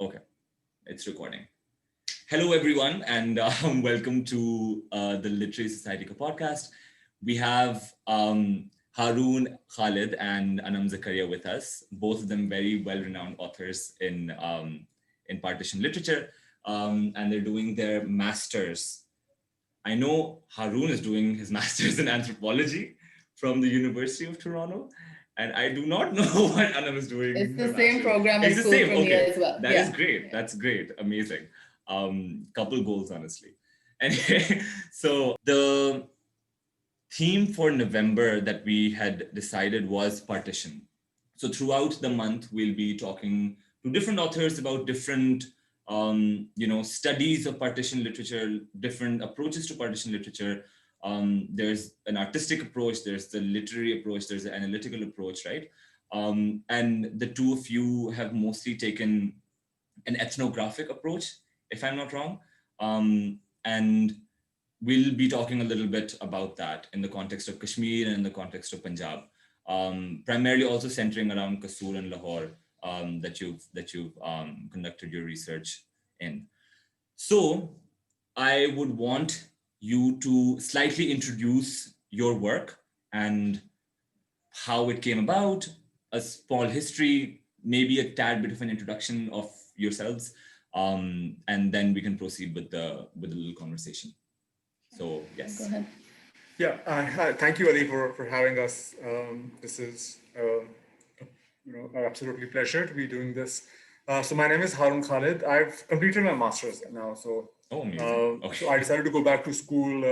Okay, it's recording. Hello, everyone, and welcome to the Literary Society podcast. We have Haroon Khalid and Anam Zakaria with us, both of them very well-renowned authors in partition literature, and they're doing their masters. I know Haroon is doing his master's in anthropology from the University of Toronto, and I do not know what Anam is doing. It's the same program It's in the school same. for me Okay, as well. that is great. That's great. Amazing. Couple goals, honestly. Anyway, so the theme for November that we had decided was partition. So throughout the month, we'll be talking to different authors about different, studies of partition literature, different approaches to partition literature. There's an artistic approach, there's the literary approach, there's the analytical approach, right? And the two of you have mostly taken an ethnographic approach, if I'm not wrong. And we'll be talking a little bit about that in the context of Kashmir and in the context of Punjab, primarily also centering around Kasur and Lahore that you've conducted your research in. So I would want you to slightly introduce your work and how it came about, a small history, maybe a tad bit of an introduction of yourselves, and then we can proceed with the little conversation. So yes. Go ahead. Yeah, thank you, Ali, for having us. This is an absolutely pleasure to be doing this. So my name is Haroon Khalid. I've completed my master's now. So Oh, amazing. Okay. so I decided to go back to school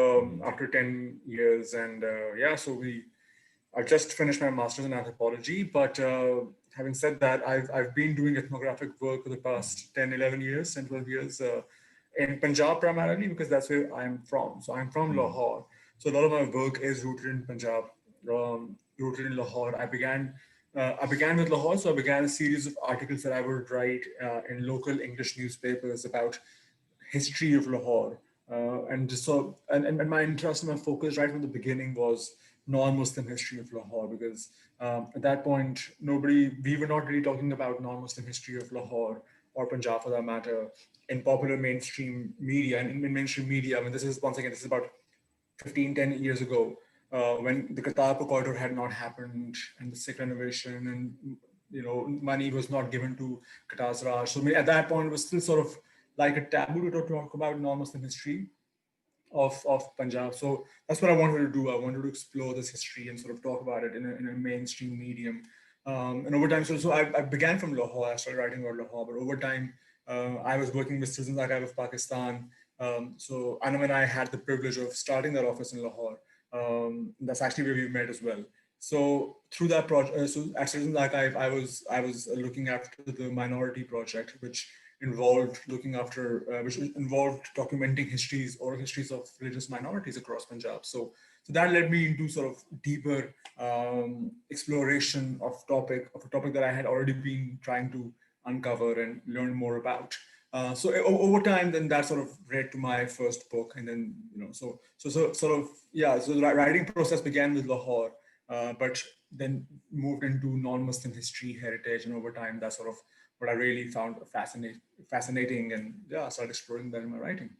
after 10 years, and I just finished my master's in anthropology. But having said that, I've been doing ethnographic work for the past 10, 11 years, and 12 years in Punjab primarily, because that's where I'm from. So I'm from Lahore. So a lot of my work is rooted in Punjab, rooted in Lahore. I began with Lahore, so I began a series of articles that I would write in local English newspapers about history of Lahore. And my interest and my focus right from the beginning was non-Muslim history of Lahore, because at that point, we were not really talking about non-Muslim history of Lahore or Punjab for that matter in popular mainstream media. And in mainstream media, I mean, this is about 15, 10 years ago, when the Kartarpur corridor had not happened and the Sikh renovation and, money was not given to Qatar's Raj. So at that point, it was still sort of like a taboo to talk about non-Muslim history of Punjab. So that's what I wanted to do. I wanted to explore this history and sort of talk about it in a mainstream medium. And over time, so I began from Lahore. I started writing about Lahore, but over time, I was working with Citizens Archive of Pakistan. So Anam and I had the privilege of starting that office in Lahore. That's actually where we met as well. So through that project, so at Citizens Archive, I was looking after the minority project, which involved documenting oral histories of religious minorities across Punjab. So that led me into sort of deeper exploration of a topic that I had already been trying to uncover and learn more about. So over time, then that sort of led to my first book, and then So the writing process began with Lahore, but then moved into non-Muslim history, heritage, and over time, that's sort of what I really found fascinating, and started exploring that in my writing.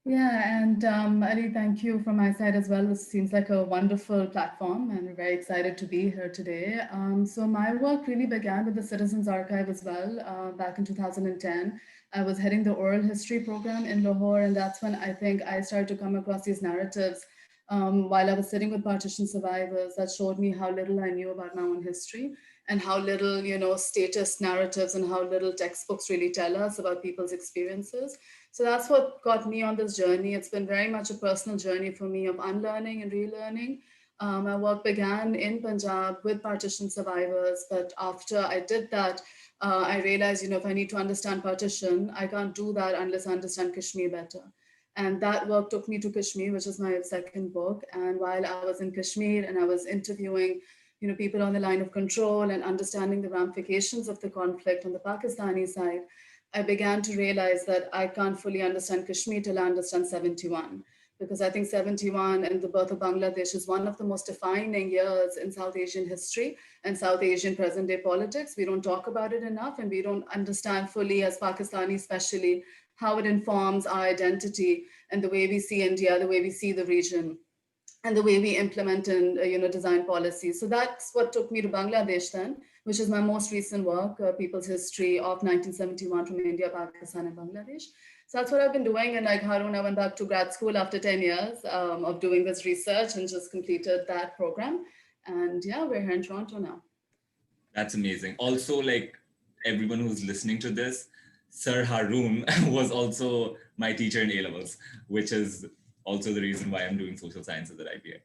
Yeah, and Ali, thank you from my side as well. This seems like a wonderful platform, and we're very excited to be here today. So my work really began with the Citizens Archive as well, back in 2010. I was heading the oral history program in Lahore, and that's when I think I started to come across these narratives while I was sitting with partition survivors that showed me how little I knew about my own history and how little, status narratives and how little textbooks really tell us about people's experiences. So that's what got me on this journey. It's been very much a personal journey for me of unlearning and relearning. My work began in Punjab with partition survivors, but after I did that, I realized, if I need to understand partition, I can't do that unless I understand Kashmir better. And that work took me to Kashmir, which is my second book. And while I was in Kashmir and I was interviewing, people on the line of control and understanding the ramifications of the conflict on the Pakistani side, I began to realize that I can't fully understand Kashmir till I understand 71, because I think 71 and the birth of Bangladesh is one of the most defining years in South Asian history and South Asian present day politics. We don't talk about it enough, and we don't understand fully, as Pakistanis especially, how it informs our identity and the way we see India, the way we see the region, and the way we implement and design policies. So that's what took me to Bangladesh then, which is my most recent work, People's History of 1971 from India, Pakistan, and Bangladesh. So that's what I've been doing. And like Haroon, I went back to grad school after 10 years of doing this research and just completed that program. And yeah, we're here in Toronto now. That's amazing. Also, like everyone who's listening to this, Sir Haroon was also my teacher in A-levels, which is also the reason why I'm doing social sciences at IPA.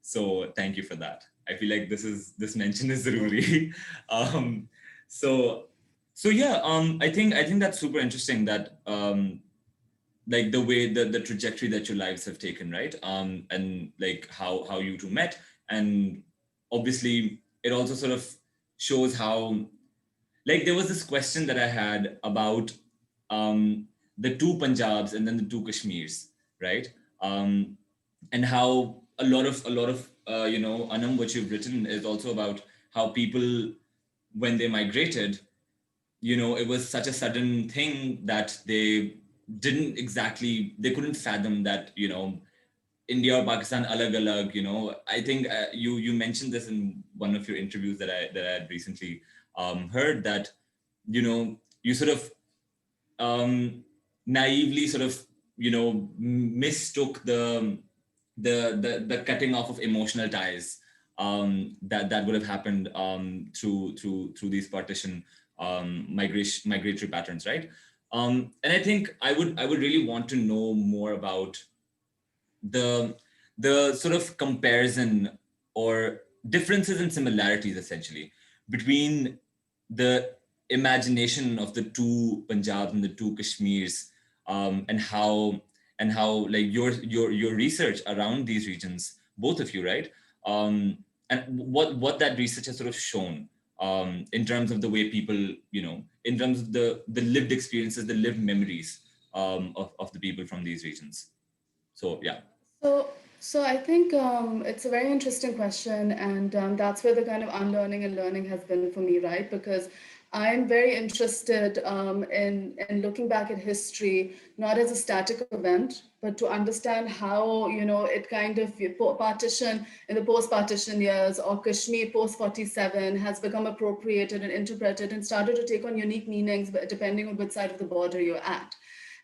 So thank you for that. I feel like this mention is really. So yeah, I think that's super interesting that like the way the trajectory that your lives have taken, right? And like how you two met, and obviously it also sort of shows how, like, there was this question that I had about the two Punjabs and then the two Kashmirs, right? And how a lot of Anam, what you've written is also about how people, when they migrated, it was such a sudden thing that they couldn't fathom that, India or Pakistan alag. I think you mentioned this in one of your interviews that I had recently heard, that, you sort of naively sort of, mistook the cutting off of emotional ties that would have happened through these partition migratory patterns, right? And I think I would really want to know more about the sort of comparison or differences and similarities, essentially, between the imagination of the two Punjabs and the two Kashmirs, and how like your research around these regions, both of you, right? And what that research has sort of shown in terms of the way people, in terms of the lived experiences, the lived memories of the people from these regions. So yeah. So I think it's a very interesting question, and that's where the kind of unlearning and learning has been for me, right? Because I'm very interested in looking back at history, not as a static event, but to understand how, it kind of partition in the post-partition years, or Kashmir post-47 has become appropriated and interpreted and started to take on unique meanings depending on which side of the border you're at.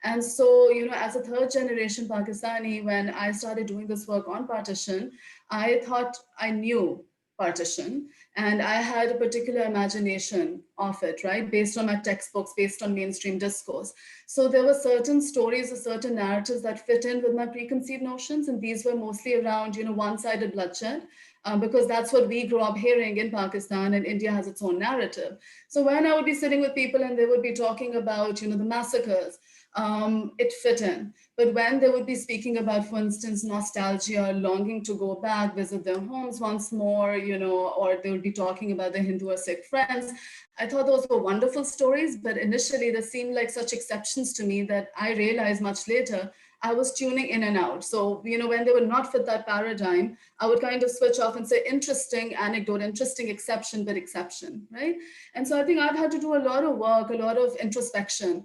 And so, as a third generation Pakistani, when I started doing this work on partition, I thought I knew partition, and I had a particular imagination of it, right? Based on my textbooks, based on mainstream discourse. So there were certain stories or certain narratives that fit in with my preconceived notions. And these were mostly around, one-sided bloodshed, because that's what we grew up hearing in Pakistan, and India has its own narrative. So when I would be sitting with people and they would be talking about, the massacres, it fit in. But when they would be speaking about, for instance, nostalgia, longing to go back, visit their homes once more, or they would be talking about their Hindu or Sikh friends, I thought those were wonderful stories, but initially they seemed like such exceptions to me that I realized much later I was tuning in and out. So, when they would not fit that paradigm, I would kind of switch off and say, interesting anecdote, interesting exception, but exception, right? And so I think I've had to do a lot of work, a lot of introspection,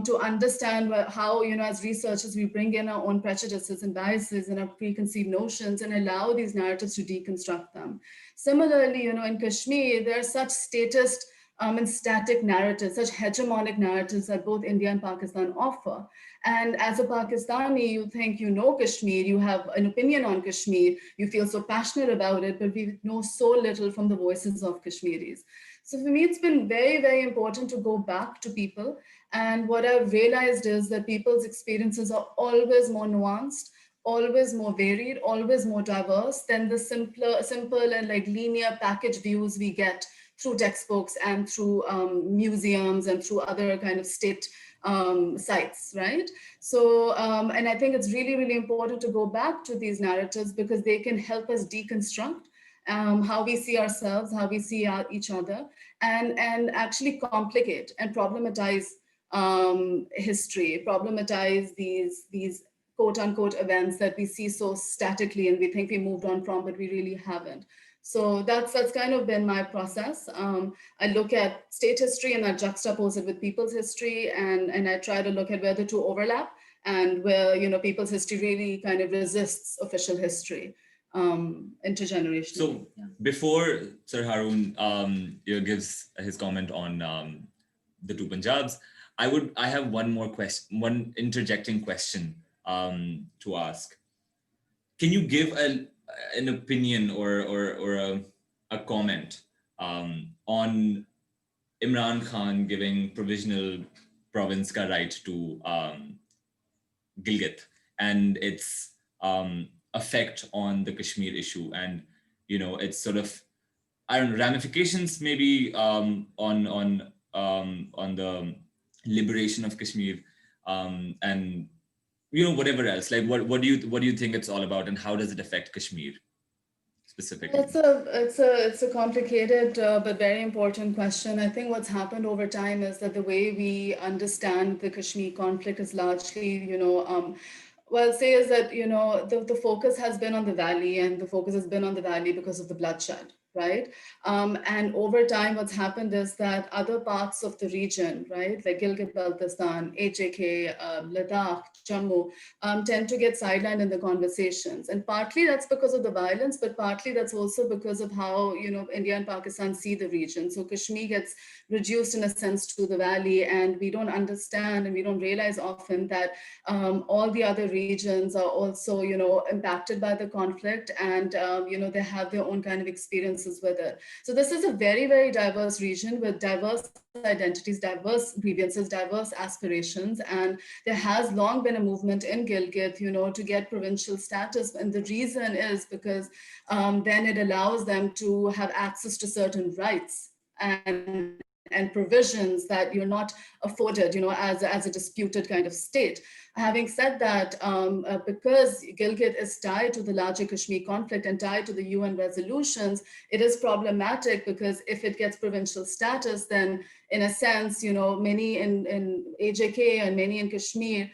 to understand how, as researchers, we bring in our own prejudices and biases and our preconceived notions and allow these narratives to deconstruct them. Similarly, in Kashmir, there are such statist and static narratives, such hegemonic narratives that both India and Pakistan offer. And as a Pakistani, you think you know Kashmir, you have an opinion on Kashmir, you feel so passionate about it, but we know so little from the voices of Kashmiris. So for me, it's been very, very important to go back to people. And what I've realized is that people's experiences are always more nuanced, always more varied, always more diverse than the simple and like linear package views we get through textbooks and through museums and through other kind of state sites, right? So, and I think it's really, really important to go back to these narratives because they can help us deconstruct how we see ourselves, how we see each other, and actually complicate and problematize history, problematize these quote unquote events that we see so statically and we think we moved on from, but we really haven't. So that's kind of been my process. I look at state history and I juxtapose it with people's history, and I try to look at where the two overlap and where, you know, people's history really kind of resists official history intergenerationally. So before Sir Haroon gives his comment on the two Punjabs, I have one more question, one interjecting question to ask. Can you give an opinion or a comment on Imran Khan giving provisional province ka right to Gilgit and its effect on the Kashmir issue, and you know, it's sort of, I don't know, ramifications maybe on the liberation of Kashmir, and you know, whatever else. Like, what do you think it's all about, and how does it affect Kashmir specifically? It's a complicated but very important question. I think what's happened over time is that the way we understand the Kashmir conflict is largely, you know, well, say is that, you know, the focus has been on the valley, and the focus has been on the valley because of the bloodshed, right? And over time, what's happened is that other parts of the region, right, like Gilgit-Baltistan, HAK, Ladakh, Jammu, tend to get sidelined in the conversations. And partly that's because of the violence, but partly that's also because of how, you know, India and Pakistan see the region. So Kashmir gets reduced in a sense to the valley, and we don't understand and we don't realize often that all the other regions are also, you know, impacted by the conflict, and you know, they have their own kind of experiences with it. So this is a very, very diverse region with diverse identities, diverse grievances, diverse aspirations, and there has long been a movement in Gilgit, you know, to get provincial status, and the reason is because then it allows them to have access to certain rights and provisions that you're not afforded, you know, as a disputed kind of state. Having said that, because Gilgit is tied to the larger Kashmir conflict and tied to the UN resolutions, it is problematic because if it gets provincial status, then in a sense, you know, many in AJK and many in Kashmir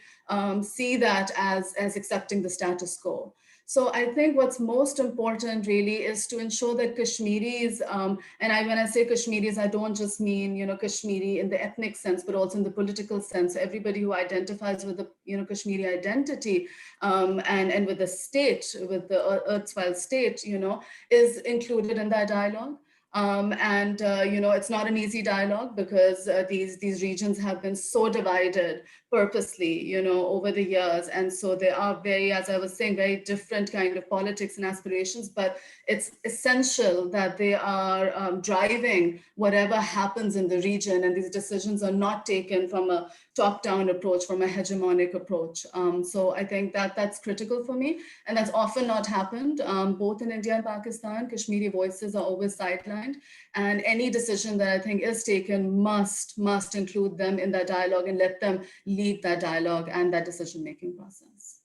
see that as accepting the status quo. So I think what's most important really is to ensure that Kashmiris, and when I say Kashmiris, I don't just mean, you know, Kashmiri in the ethnic sense, but also in the political sense. So everybody who identifies with the, you know, Kashmiri identity and with the state, with the erstwhile state, you know, is included in that dialogue. You know, it's not an easy dialogue because these regions have been so divided purposely, you know, over the years. And so they are very, as I was saying, very different kind of politics and aspirations, but it's essential that they are driving whatever happens in the region. And these decisions are not taken from a top-down approach, from a hegemonic approach. So I think that's critical for me. And that's often not happened. Both in India and Pakistan, Kashmiri voices are always sidelined. And any decision that I think is taken must include them in that dialogue and let them lead that dialogue and that decision-making process.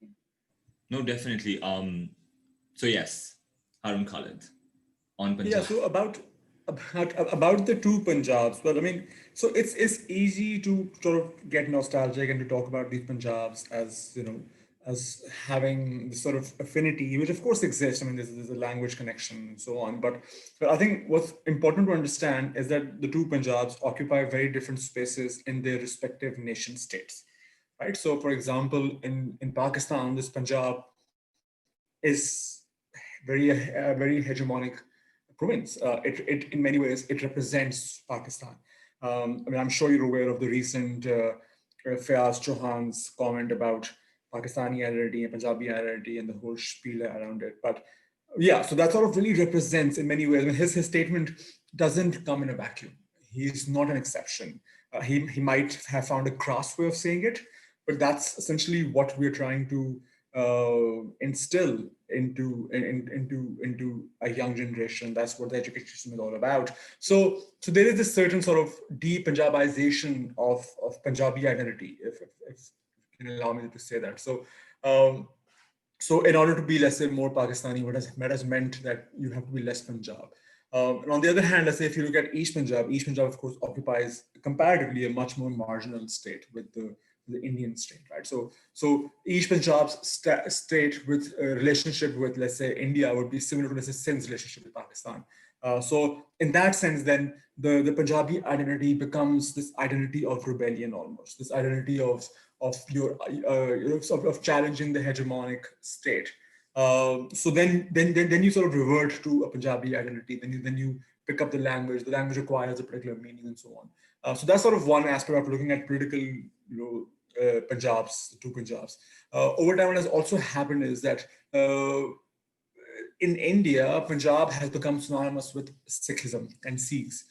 Yeah. No, definitely. So yes, Haroon Khalid on Punjab. Yeah, so about the two Punjabs. Well, I mean, so it's easy to sort of get nostalgic and to talk about these Punjabs as, you know, as having this sort of affinity, which of course exists. I mean, there's a language connection and so on. But I think what's important to understand is that the two Punjabs occupy very different spaces in their respective nation states, right? So, for example, in Pakistan, this Punjab is very hegemonic province. It in many ways it represents Pakistan. I mean, I'm sure you're aware of the recent Fayaz Chauhan's comment about Pakistani identity and Punjabi identity and the whole spiel around it. But yeah, so that sort of really represents in many ways. I mean, his statement doesn't come in a vacuum. He's not an exception. He might have found a crass way of saying it, but that's essentially what we're trying to instill into a young generation. That's what the education system is all about. So there is this certain sort of de-Punjabization of Punjabi identity, if you can allow me to say that. So in order to be, let's say, more Pakistani, what has meant that you have to be less Punjab. And on the other hand, let's say if you look at East Punjab, of course occupies comparatively a much more marginal state with the the Indian state, right? So each Punjab's state with a relationship with, let's say, India would be similar to, let's say, Sindh's relationship with Pakistan. So in that sense, then the Punjabi identity becomes this identity of rebellion, almost this identity of your of challenging the hegemonic state. So then you sort of revert to a Punjabi identity. Then you pick up the language. The language requires a particular meaning, and so on. So that's sort of one aspect of looking at political, Punjabs, the two Punjabs. Over time, what has also happened is that in India, Punjab has become synonymous with Sikhism and Sikhs.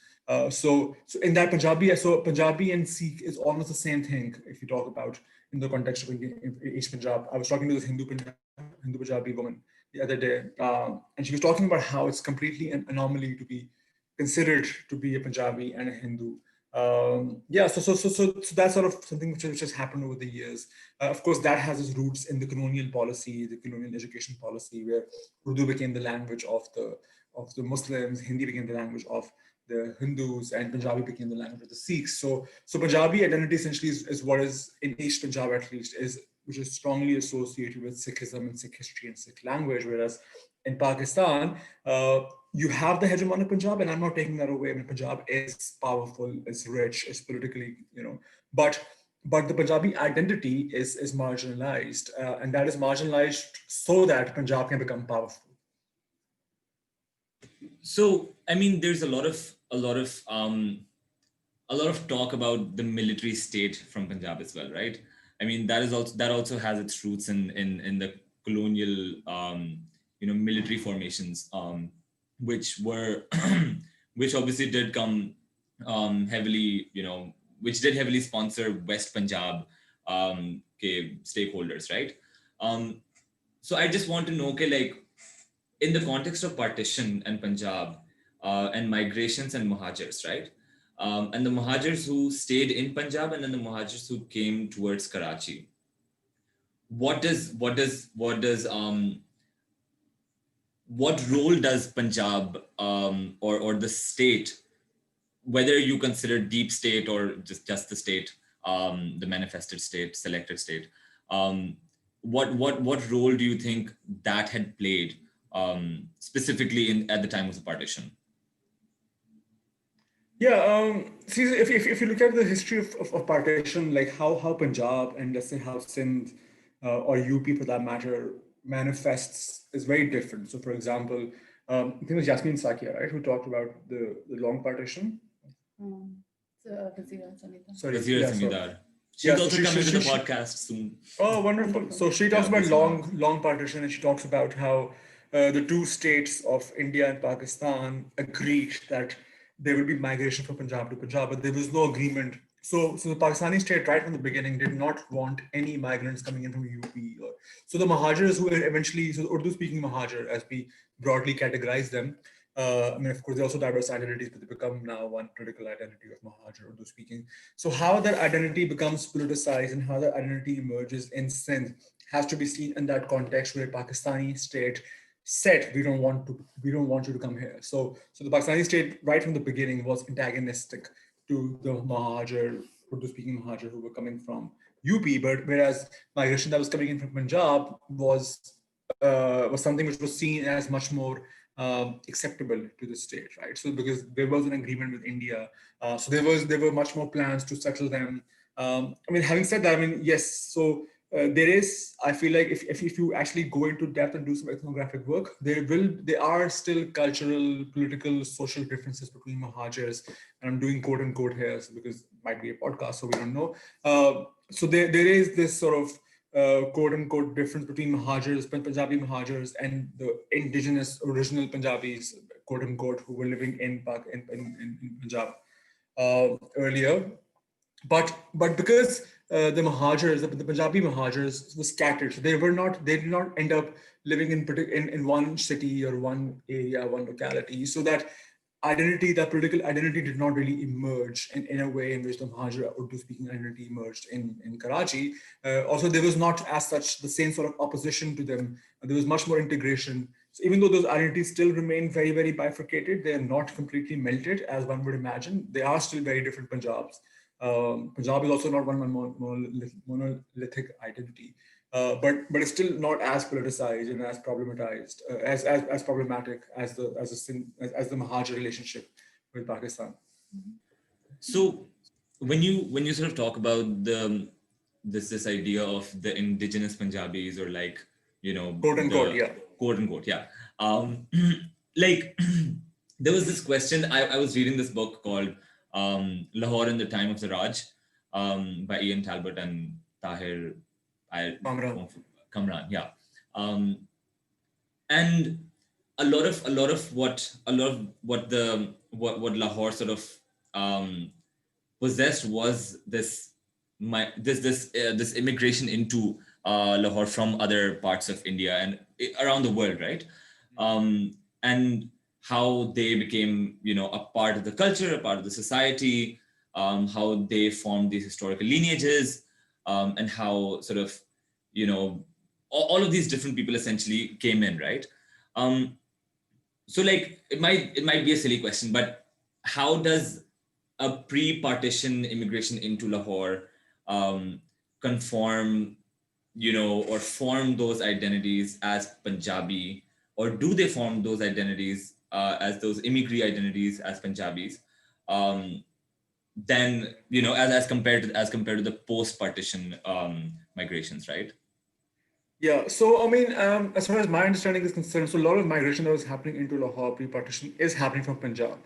So in that Punjabi and Sikh is almost the same thing if you talk about in the context of East Punjab. I was talking to this Hindu Punjabi woman the other day, and she was talking about how it's completely an anomaly to be considered to be a Punjabi and a Hindu. So that's sort of something which has happened over the years. Of course, that has its roots in the colonial policy, the colonial education policy, where Urdu became the language of the Muslims, Hindi became the language of the Hindus, and Punjabi became the language of the Sikhs. So Punjabi identity essentially is what is in East Punjab, at least, which is strongly associated with Sikhism and Sikh history and Sikh language, whereas in Pakistan, you have the hegemonic Punjab, and I'm not taking that away. I mean, Punjab is powerful, it's rich, it's politically, but the Punjabi identity is marginalized, and that is marginalized so that Punjab can become powerful. So, I mean, there's a lot of talk about the military state from Punjab as well, right? I mean, that also has its roots in the colonial, military formations, which obviously did come heavily, which did heavily sponsor West Punjab stakeholders, right? So I just want to know, like, in the context of partition and Punjab and migrations and Muhajirs, right? And the Muhajirs who stayed in Punjab and then the Muhajirs who came towards Karachi. What role does Punjab or the state, whether you consider deep state or just the state, the manifested state, selected state, what role do you think that had played specifically at the time of the partition? Yeah, see, if you look at the history of partition, like how Punjab and, let's say, how Sindh or UP for that matter manifests is very different. So, for example, I think it was Yasmin Sakia, right, who talked about the long partition. Sorry, Samidar. She's also coming to the podcast soon. Oh, wonderful! So she talks about long partition, and she talks about how the two states of India and Pakistan agreed that there will be migration from Punjab to Punjab, but there was no agreement. So the Pakistani state, right from the beginning, did not want any migrants coming in from UP. So the Muhajirs who eventually, so the Urdu-speaking Muhajir, as we broadly categorize them, I mean, of course, they're also diverse identities, but they become now one political identity of Muhajir, Urdu-speaking. So how that identity becomes politicized and how that identity emerges in Sindh has to be seen in that context where Pakistani state said, we don't want you to come here. So the Pakistani state right from the beginning was antagonistic to the Muhajir, Urdu-speaking Muhajir who were coming from UP, but whereas migration that was coming in from Punjab was something which was seen as much more acceptable to the state, right? So because there was an agreement with India, so there were much more plans to settle them. I mean, having said that, I mean, yes, so there is, I feel like if you actually go into depth and do some ethnographic work, there are still cultural, political, social differences between Muhajirs, and I'm doing quote unquote here because it might be a podcast, so we don't know. So there is this sort of quote unquote difference between Muhajirs, Punjabi Muhajirs, and the indigenous original Punjabis, quote unquote, who were living in Punjab earlier. But because the Muhajirs, the Punjabi Muhajirs were scattered, so they did not end up living in one city or one area, one locality. So that political identity did not really emerge in a way in which the Muhajir Urdu-speaking identity emerged in Karachi. Also, there was not as such the same sort of opposition to them. There was much more integration. So even though those identities still remain very, very bifurcated, they are not completely melted as one would imagine. They are still very different Punjabs. Punjab is also not one monolithic identity, but it's still not as politicized and as problematized, as problematic as the Mahajar relationship with Pakistan. So when you sort of talk about this idea of the indigenous Punjabis, or like, Quote unquote, the yeah. quote unquote, yeah. Like there was this question. I was reading this book called Lahore in the Time of the Raj, by Ian Talbot and Tahir Kamran, yeah. And what Lahore sort of possessed was this immigration into Lahore from other parts of India and around the world, right? And how they became, a part of the culture, a part of the society, how they formed these historical lineages, and how sort of, all of these different people essentially came in, right? So like it might be a silly question, but how does a pre-partition immigration into Lahore conform, or form those identities as Punjabi, or do they form those identities as those immigrant identities as Punjabis? Then, as compared to the post-partition migrations, right? Yeah, so I mean, as far as my understanding is concerned, so a lot of migration that was happening into Lahore pre-partition is happening from Punjab.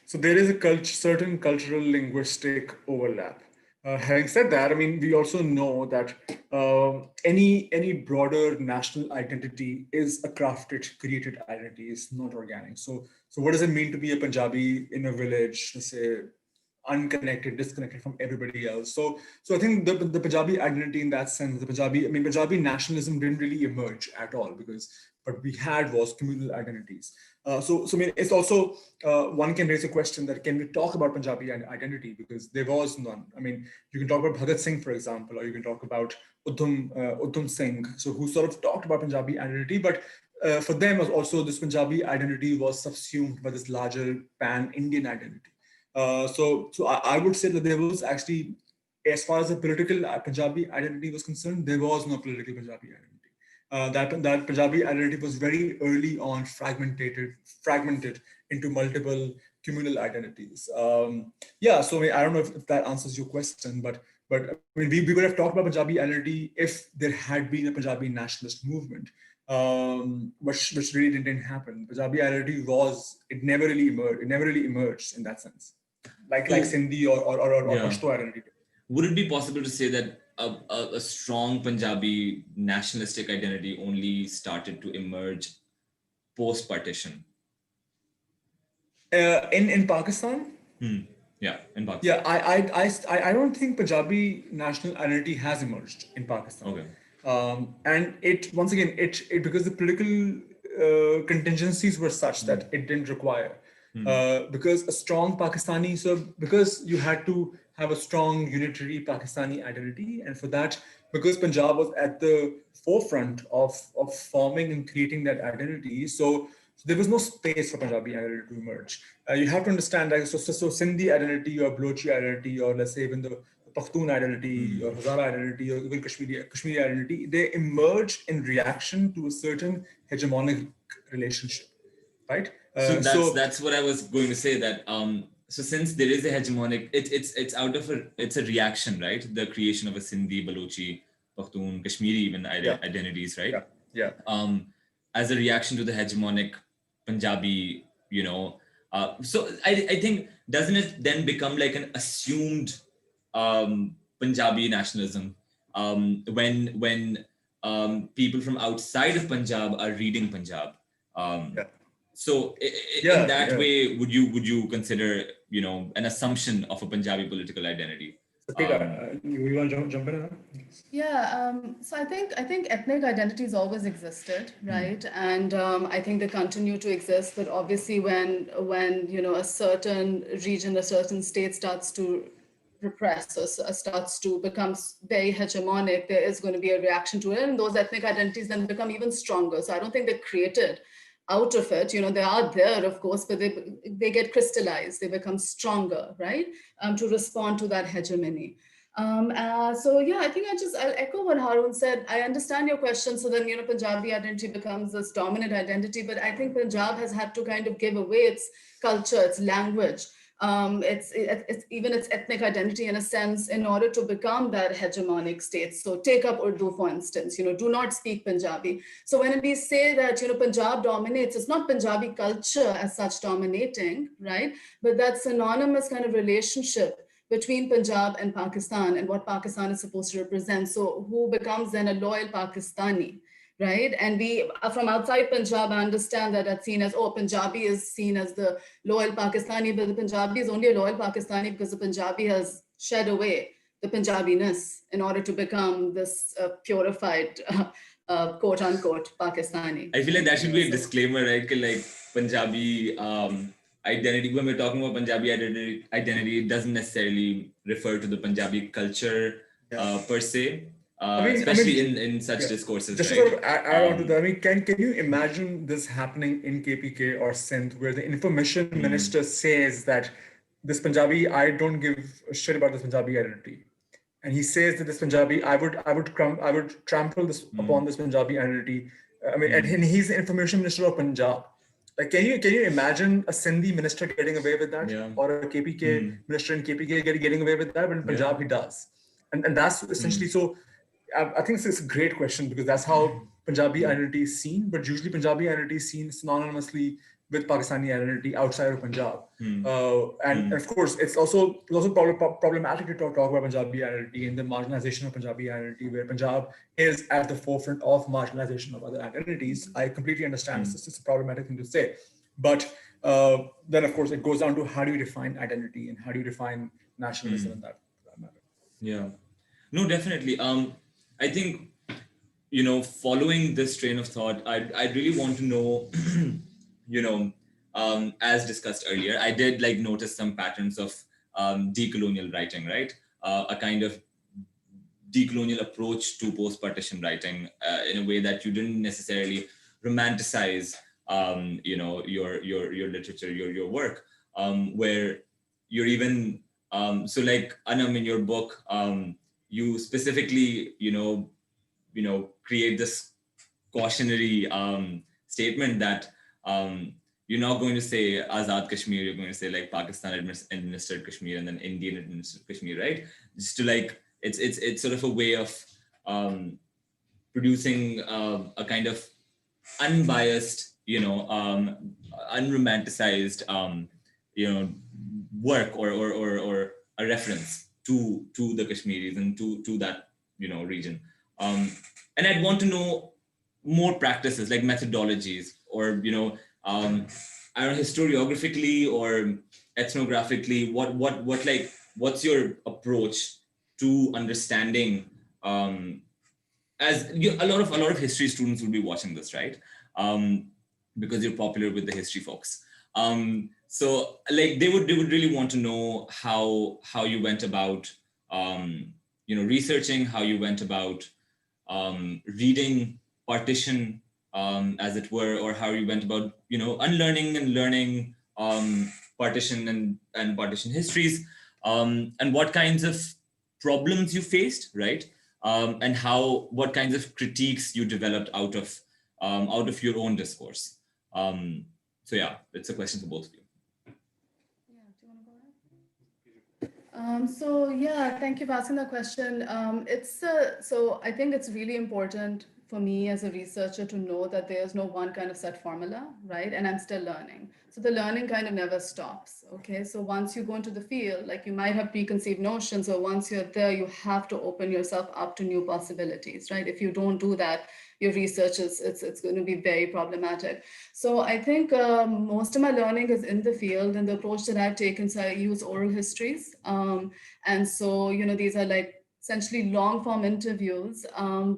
So there is a certain cultural linguistic overlap. Having said that, I mean, we also know that any broader national identity is a crafted, created identity. It's not organic. So what does it mean to be a Punjabi in a village, let's say, unconnected, disconnected from everybody else? So I think the Punjabi identity in that sense, Punjabi nationalism didn't really emerge at all, because what we had was communal identities. So I mean, it's also, one can raise a question that can we talk about Punjabi identity, because there was none. I mean, you can talk about Bhagat Singh, for example, or you can talk about Udham Singh, so who sort of talked about Punjabi identity, but for them also this Punjabi identity was subsumed by this larger pan-Indian identity. So I would say that there was actually, as far as the political Punjabi identity was concerned, there was no political Punjabi identity. That Punjabi identity was very early on fragmented into multiple communal identities. Yeah, so I mean, I don't know if that answers your question, but I mean, we would have talked about Punjabi identity if there had been a Punjabi nationalist movement, which really didn't happen. Punjabi identity it never really emerged in that sense, like Sindhi or Pashto identity. Would it be possible to say that a strong Punjabi nationalistic identity only started to emerge post-partition? In Pakistan? Yeah, in Pakistan. Yeah, I don't think Punjabi national identity has emerged in Pakistan. Okay. And it once again because the political contingencies were such that it didn't require. Because a strong Pakistani, so because you had to have a strong unitary Pakistani identity, and for that, because Punjab was at the forefront of forming and creating that identity, so there was no space for Punjabi identity to emerge. You have to understand that, so Sindhi identity or Balochi identity, or let's say even the Pakhtun identity or Hazara identity or even Kashmiri identity, they emerged in reaction to a certain hegemonic relationship, right? So that's what I was going to say, that so since there is a hegemonic, it's a reaction, right? The creation of a Sindhi, Balochi, Pakhtun, Kashmiri even identities, right? Yeah. As a reaction to the hegemonic Punjabi, so I think, doesn't it then become like an assumed Punjabi nationalism when people from outside of Punjab are reading Punjab? So in that way, would you consider, an assumption of a Punjabi political identity? You want to jump in? Yeah, so I think ethnic identities always existed, right? And I think they continue to exist. But obviously, when a certain region, a certain state starts to repress or starts to become very hegemonic, there is going to be a reaction to it, and those ethnic identities then become even stronger. So I don't think they're created out of it. They are there, of course, but they get crystallized, they become stronger, right? To respond to that hegemony. So yeah, I think I'll echo what Haroon said. I understand your question. So then, Punjabi identity becomes this dominant identity, but I think Punjab has had to kind of give away its culture, its language, it's even its ethnic identity in a sense, in order to become that hegemonic state. So take up Urdu, for instance, do not speak Punjabi. So when we say that, Punjab dominates, it's not Punjabi culture as such dominating, right? But that synonymous kind of relationship between Punjab and Pakistan and what Pakistan is supposed to represent. So who becomes then a loyal Pakistani, right? And we, from outside Punjab, I understand that that's seen as, Punjabi is seen as the loyal Pakistani, but the Punjabi is only a loyal Pakistani because the Punjabi has shed away the Punjabiness in order to become this purified, quote unquote, Pakistani. I feel like that should be a disclaimer, right? Like Punjabi identity, when we're talking about Punjabi identity, it doesn't necessarily refer to the Punjabi culture per se, especially in such discourses. Just right? to sort of add on to that, I mean, can you imagine this happening in KPK or Sindh, where the information minister says that this Punjabi, I don't give a shit about this Punjabi identity, and he says that this Punjabi, I would trample this upon this Punjabi identity. I mean, and he's the information minister of Punjab. Like, can you imagine a Sindhi minister getting away with that, or a KPK minister in KPK getting away with that? But in Punjab, he does, and that's essentially so. I think it's a great question, because that's how Punjabi identity is seen. But usually, Punjabi identity is seen synonymously with Pakistani identity outside of Punjab, and of course, it's also problematic to talk about Punjabi identity and the marginalization of Punjabi identity, where Punjab is at the forefront of marginalization of other identities. I completely understand it's a problematic thing to say, but then of course it goes down to how do you define identity and how do you define nationalism in that matter. Yeah, no, definitely. I think, following this train of thought, I really want to know, as discussed earlier, I did notice some patterns of decolonial writing, right? A kind of decolonial approach to post-partition writing in a way that you didn't necessarily romanticize, your literature, your work, where you're even, so like Anam, in your book, you specifically, create this cautionary statement that you're not going to say Azad Kashmir, you're going to say like Pakistan-administered Kashmir and then Indian-administered Kashmir, right? Just to it's sort of a way of producing a kind of unbiased, unromanticized, work or a reference to the Kashmiris and to that region, and I'd want to know more practices like methodologies or I don't know, historiographically or ethnographically, what's your approach to understanding, as a lot of history students will be watching this, right? Because you're popular with the history folks. So they would really want to know how you went about researching, how you went about reading Partition, as it were, or how you went about unlearning and learning Partition and Partition histories, and what kinds of problems you faced, right? And what kinds of critiques you developed out of your own discourse. So yeah, it's a question for both of you. Yeah, do you want to go ahead? So yeah, thank you for asking that question. So I think it's really important for me as a researcher to know that there's no one kind of set formula, right? And I'm still learning. So the learning kind of never stops, okay? So once you go into the field, you might have preconceived notions, or once you're there, you have to open yourself up to new possibilities, right? If you don't do that, your research it's going to be very problematic. So I think most of my learning is in the field, and the approach that I've taken, so I use oral histories. And so, these are essentially long form interviews,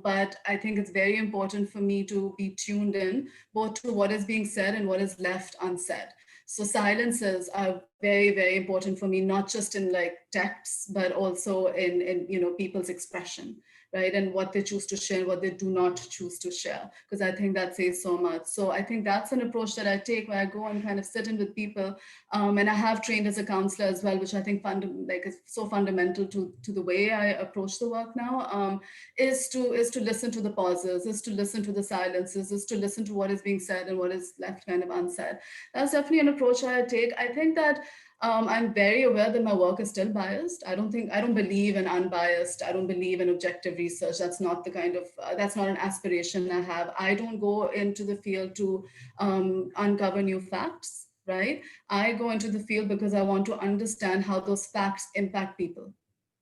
but I think it's very important for me to be tuned in both to what is being said and what is left unsaid. So silences are very, very important for me, not just in texts, but also in people's expression, right? And what they choose to share, what they do not choose to share, because I think that says so much. So I think that's an approach that I take, where I go and kind of sit in with people. And I have trained as a counselor as well, which I think is so fundamental to the way I approach the work now, is to listen to the pauses, is to listen to the silences, is to listen to what is being said and what is left kind of unsaid. That's definitely an approach that I take. I think that I'm very aware that my work is still biased. I don't believe in unbiased. I don't believe in objective research. That's not the kind of, that's not an aspiration I have. I don't go into the field to uncover new facts, right? I go into the field because I want to understand how those facts impact people,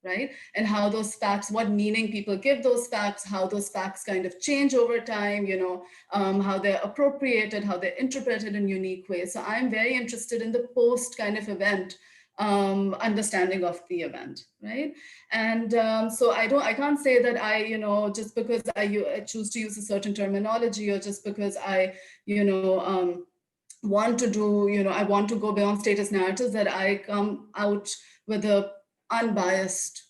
right? And how those facts, what meaning people give those facts, how those facts kind of change over time, how they're appropriated, how they're interpreted in unique ways. So I'm very interested in the post kind of event understanding of the event, right? And so I can't say that just because I choose to use a certain terminology, or just because I want to do, I want to go beyond status narratives, that I come out with a unbiased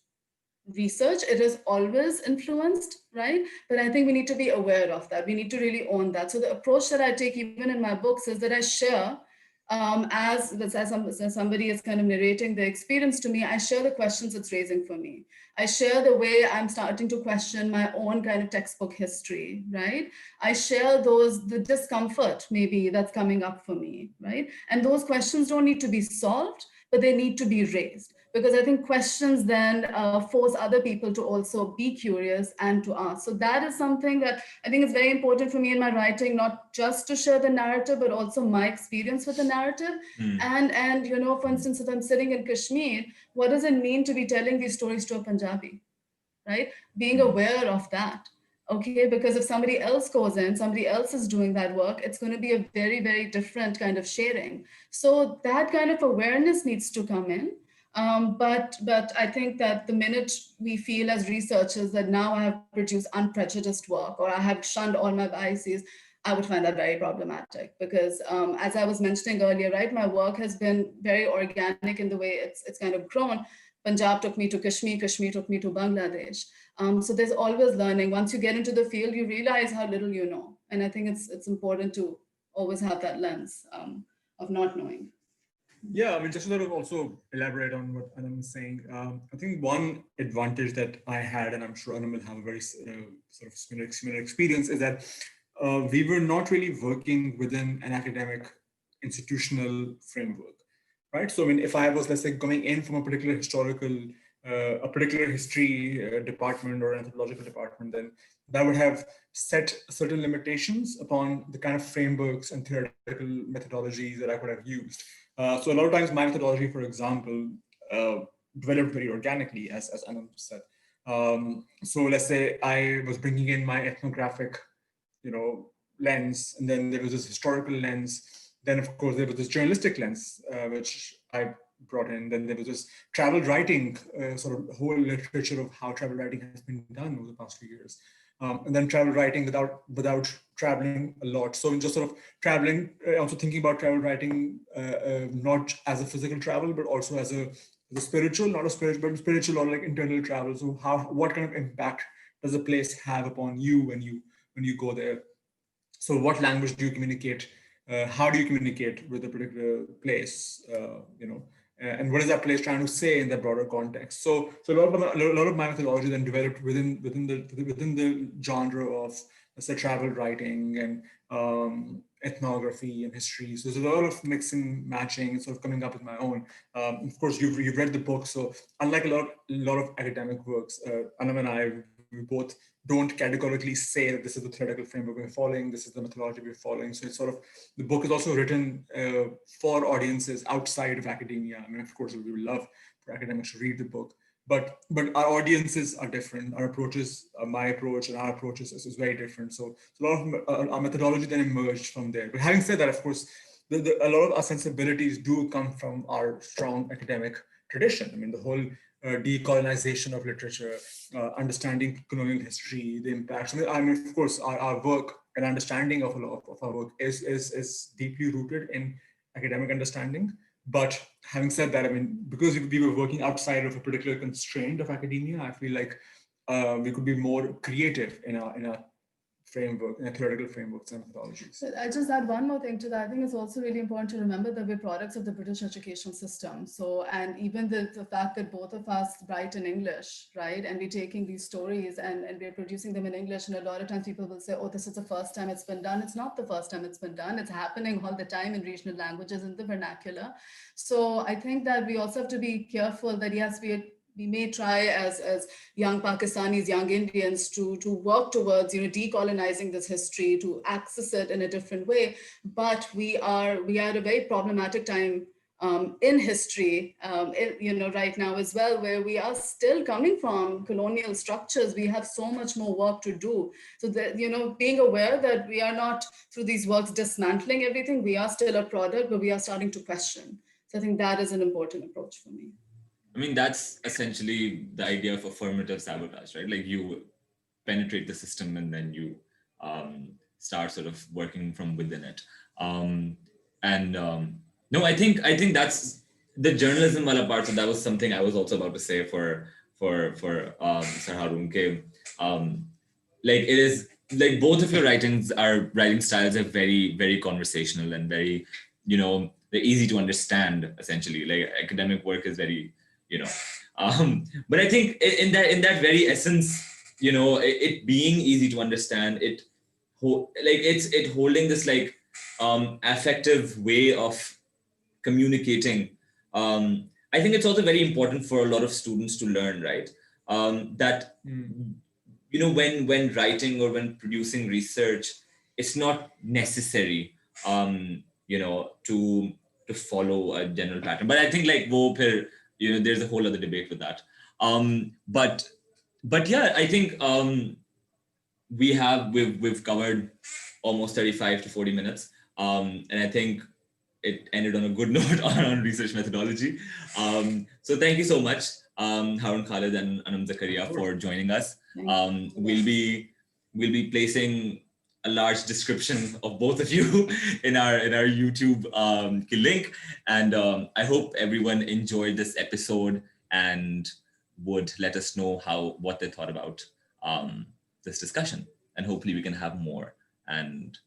research. It is always influenced, right? But I think we need to be aware of that. We need to really own that. So the approach that I take even in my books is that I share, as somebody is kind of narrating the experience to me, I share the questions it's raising for me. I share the way I'm starting to question my own kind of textbook history, right? I share the discomfort maybe that's coming up for me, right? And those questions don't need to be solved, but they need to be raised, because I think questions then force other people to also be curious and to ask. So that is something that I think is very important for me in my writing, not just to share the narrative, but also my experience with the narrative. And for instance, if I'm sitting in Kashmir, what does it mean to be telling these stories to a Punjabi, right? Being aware of that. Okay, because if somebody else goes in, somebody else is doing that work, it's going to be a very, very different kind of sharing. So that kind of awareness needs to come in. But I think that the minute we feel as researchers that now I have produced unprejudiced work, or I have shunned all my biases, I would find that very problematic, because as I was mentioning earlier, right, my work has been very organic in the way it's kind of grown. Punjab took me to Kashmir, Kashmir took me to Bangladesh. So there's always learning. Once you get into the field, you realize how little you know. And I think it's important to always have that lens of not knowing. Yeah, I mean, just to sort of also elaborate on what Anam is saying, I think one advantage that I had, and I'm sure Anam will have a very sort of similar experience, is that we were not really working within an academic institutional framework, right? So, I mean, if I was, let's say, going in from a particular history department or anthropological department, then that would have set certain limitations upon the kind of frameworks and theoretical methodologies that I could have used. So a lot of times my methodology, for example, developed very organically, as Anam said. So let's say I was bringing in my ethnographic, lens, and then there was this historical lens. Then, of course, there was this journalistic lens, which I brought in. Then there was this travel writing, sort of whole literature of how travel writing has been done over the past few years. And then travel writing without traveling a lot. So just sort of traveling, also thinking about travel writing, not as a physical travel, but also as a spiritual, not a spiritual, but spiritual or like internal travel. So what kind of impact does a place have upon you when you go there? So what language do you communicate? How do you communicate with a particular place? And what is that place trying to say in that broader context? So a lot of my methodology then developed within the genre of, let's say, travel writing and ethnography and history. So there's a lot of mixing, matching, sort of coming up with my own. Of course, you've read the book, so unlike a lot of academic works, Anam and I, we both don't categorically say that this is the theoretical framework we're following, this is the methodology we're following. So it's sort of, the book is also written for audiences outside of academia. I mean, of course, we would love for academics to read the book, but our audiences are different. Our approaches, my approach and our approaches is very different. So a lot of our methodology then emerged from there. But having said that, of course, a lot of our sensibilities do come from our strong academic tradition. I mean, the whole decolonization of literature, understanding colonial history, the impacts. I mean, of course, our work and understanding of a lot of our work is deeply rooted in academic understanding. But having said that, I mean, because we were working outside of a particular constraint of academia, I feel like we could be more creative in our framework, in a theoretical frameworks and methodologies. I'll just add one more thing to that. I think it's also really important to remember that we're products of the British educational system. So, and even the fact that both of us write in English, right? And we're taking these stories and we're producing them in English. And a lot of times people will say, oh, this is the first time it's been done. It's not the first time it's been done. It's happening all the time in regional languages in the vernacular. So I think that we also have to be careful that yes, we may try as young Pakistanis, young Indians to work towards, decolonizing this history, to access it in a different way. But we are at a very problematic time in history, right now as well, where we are still coming from colonial structures. We have so much more work to do. So that, being aware that we are not through these works dismantling everything, we are still a product, but we are starting to question. So I think that is an important approach for me. I mean, that's essentially the idea of affirmative sabotage, right? Like you penetrate the system and then you start sort of working from within it. No, I think that's the journalism wala part. So that was something I was also about to say for Sir Haroon K. Like it is like both of your writing styles are very, very conversational and very, they're easy to understand. Essentially, like academic work is very, but I think in that very essence, it being easy to understand, it's holding this like affective way of communicating. I think it's also very important for a lot of students to learn, right? That when writing or when producing research, it's not necessary to follow a general pattern. But I think like there's a whole other debate with that. But yeah, I think we've covered almost 35 to 40 minutes. And I think it ended on a good note on research methodology. So thank you so much, Haroon Khalid and Anam Zakaria, for joining us. We'll be placing a large description of both of you in our YouTube link. And I hope everyone enjoyed this episode and would let us know what they thought about this discussion. And hopefully we can have more. And